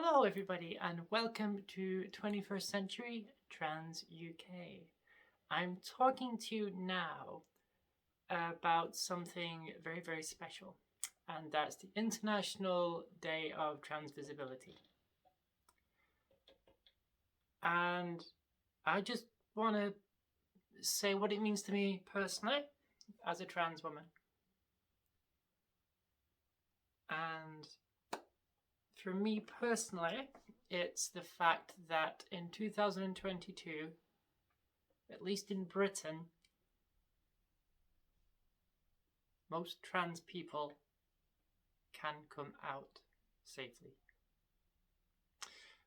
Hello everybody and welcome to 21st Century Trans UK. I'm talking to you now about something very, very special, and that's the International Day of Trans Visibility. And I just want to say what it means to me personally as a trans woman. And for me personally, it's the fact that in 2022, at least in Britain, most trans people can come out safely.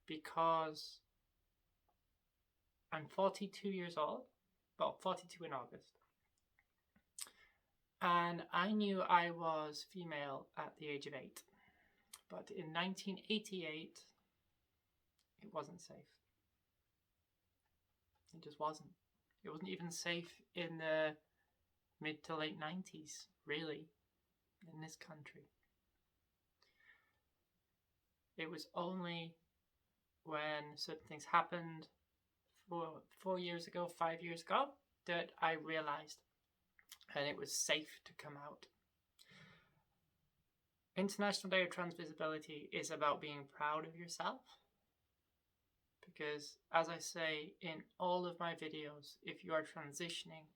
Because I'm 42 years old, well, 42 in August, and I knew I was female at the age of 8. But in 1988, it wasn't safe. It just wasn't. It wasn't even safe in the mid to late 90s, really, in this country. It was only when certain things happened 4 years ago, 5 years ago, that I realized and it was safe to come out. International Day of Trans Visibility is about being proud of yourself. Because, as I say in all of my videos, if you are transitioning,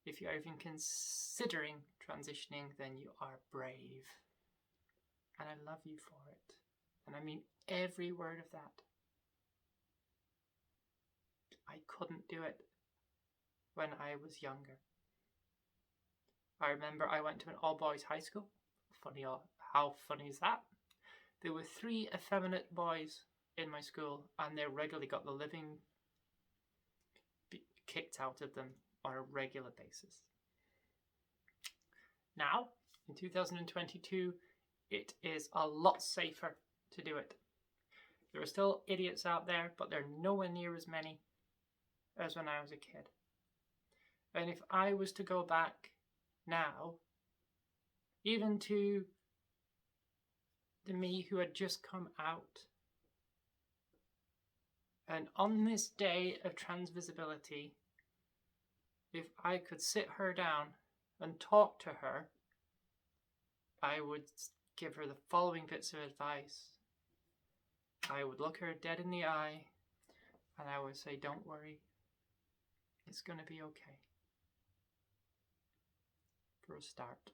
if you are even considering transitioning, then you are brave. And I love you for it. And I mean every word of that. I couldn't do it when I was younger. I remember I went to an all-boys high school. How funny is that? There were 3 effeminate boys in my school, and they regularly got the living kicked out of them on a regular basis. Now, in 2022, it is a lot safer to do it. There are still idiots out there, but they're nowhere near as many as when I was a kid. And if I was to go back now, even to the me who had just come out, and on this day of trans visibility, if I could sit her down and talk to her, I would give her the following bits of advice. I would look her dead in the eye and I would say, don't worry, it's going to be okay. For a start.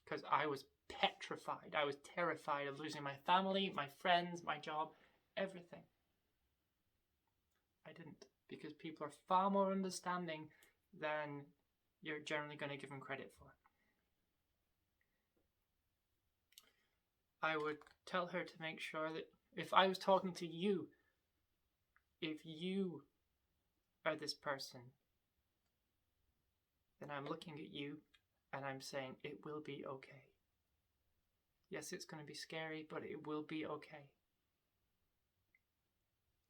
Because I was petrified. I was terrified of losing my family, my friends, my job, everything. I didn't, because people are far more understanding than you're generally going to give them credit for. I would tell her to make sure that if I was talking to you, if you are this person, then I'm looking at you and I'm saying it will be okay. Yes, it's going to be scary, but it will be okay.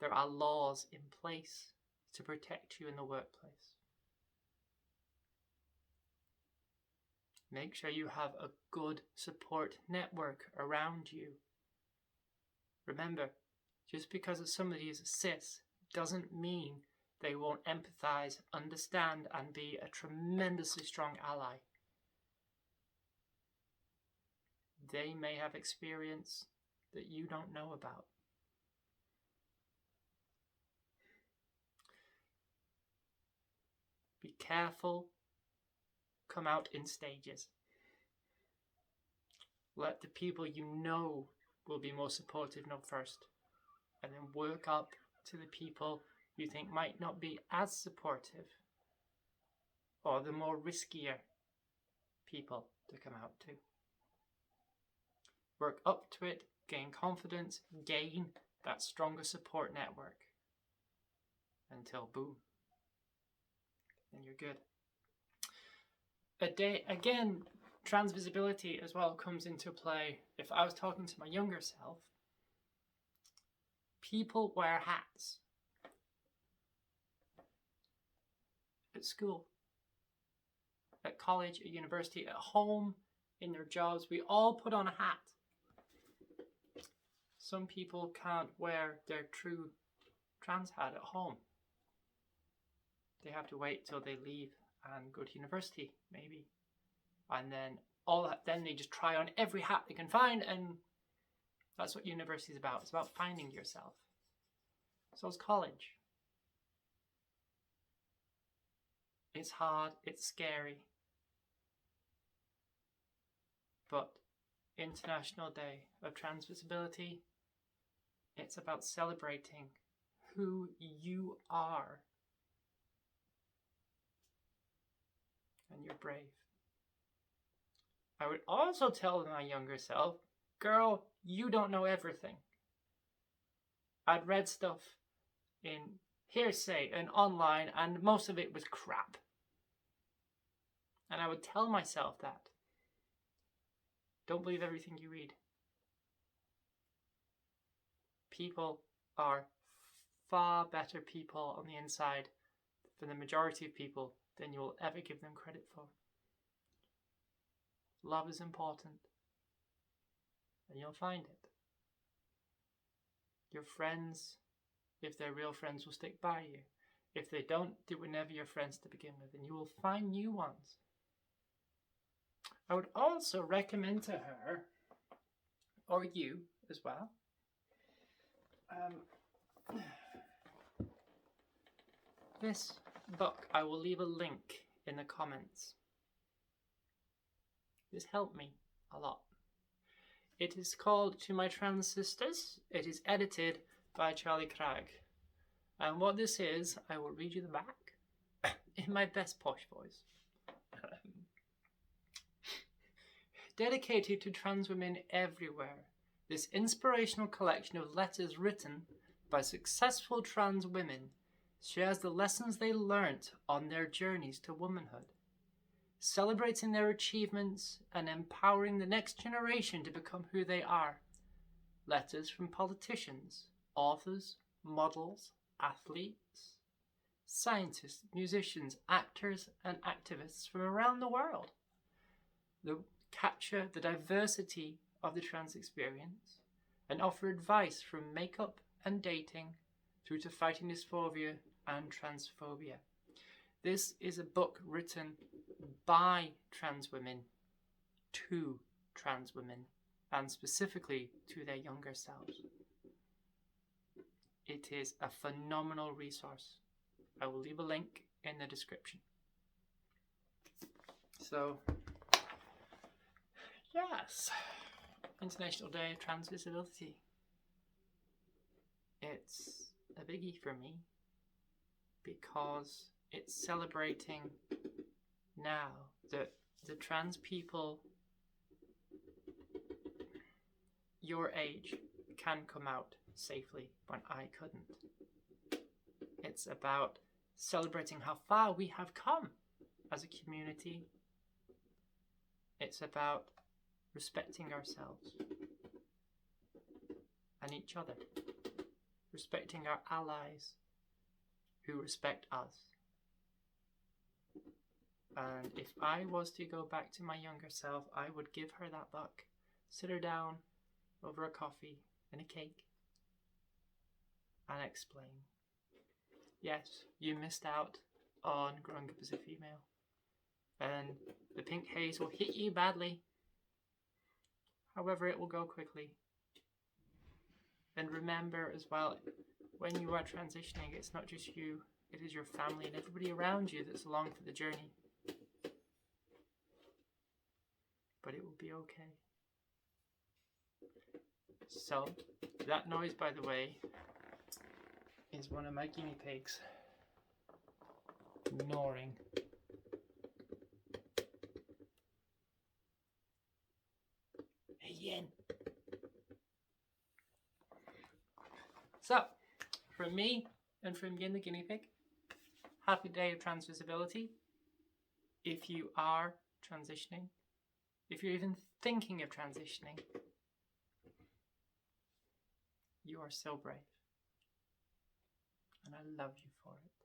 There are laws in place to protect you in the workplace. Make sure you have a good support network around you. Remember, just because somebody is cis doesn't mean they won't empathize, understand, and be a tremendously strong ally. They may have experience that you don't know about. Be careful. Come out in stages. Let the people you know will be more supportive know first. And then work up to the people you think might not be as supportive. Or the more riskier people to come out to. Work up to it, gain confidence, gain that stronger support network. Until boom. Then you're good. Again, trans visibility as well comes into play. If I was talking to my younger self, people wear hats. At school, at college, at university, at home, in their jobs, we all put on a hat. Some people can't wear their true trans hat at home. They have to wait till they leave and go to university, maybe. And then then they just try on every hat they can find, and that's what university is about. It's about finding yourself. So is college. It's hard, it's scary. But International Day of Trans Visibility, it's about celebrating who you are. And you're brave. I would also tell my younger self, girl, you don't know everything. I'd read stuff in hearsay and online, and most of it was crap. And I would tell myself that. Don't believe everything you read. People are far better people on the inside than the majority of people than you will ever give them credit for. Love is important, and you'll find it. Your friends, if they're real friends, will stick by you. If they don't, they were never your friends to begin with, and you will find new ones. I would also recommend to her, or you as well, this book. I will leave a link in the comments. This helped me a lot. It is called To My Trans Sisters. It is edited by Charlie Cragg. And what this is, I will read you the back in my best posh voice. Dedicated to trans women everywhere, this inspirational collection of letters written by successful trans women shares the lessons they learnt on their journeys to womanhood, celebrating their achievements and empowering the next generation to become who they are. Letters from politicians, authors, models, athletes, scientists, musicians, actors, and activists from around the world. They capture the diversity of the trans experience and offer advice from makeup and dating through to fighting dysphoria and transphobia. This is a book written by trans women to trans women, and specifically to their younger selves. It is a phenomenal resource. I will leave a link in the description. So, yes, International Day of Trans Visibility. It's a biggie for me because it's celebrating now that the trans people your age can come out safely when I couldn't. It's about celebrating how far we have come as a community. It's about respecting ourselves and each other, respecting our allies who respect us. And if I was to go back to my younger self, I would give her that book, sit her down over a coffee and a cake, and explain, yes, you missed out on growing up as a female, and the pink haze will hit you badly. However, it will go quickly. And remember as well, when you are transitioning, it's not just you, it is your family and everybody around you that's along for the journey. But it will be okay. So, that noise, by the way, is one of my guinea pigs gnawing. Hey, Yen. So, from me and from Yin the guinea pig, happy day of Trans Visibility. If you are transitioning, if you're even thinking of transitioning, you are so brave. And I love you for it.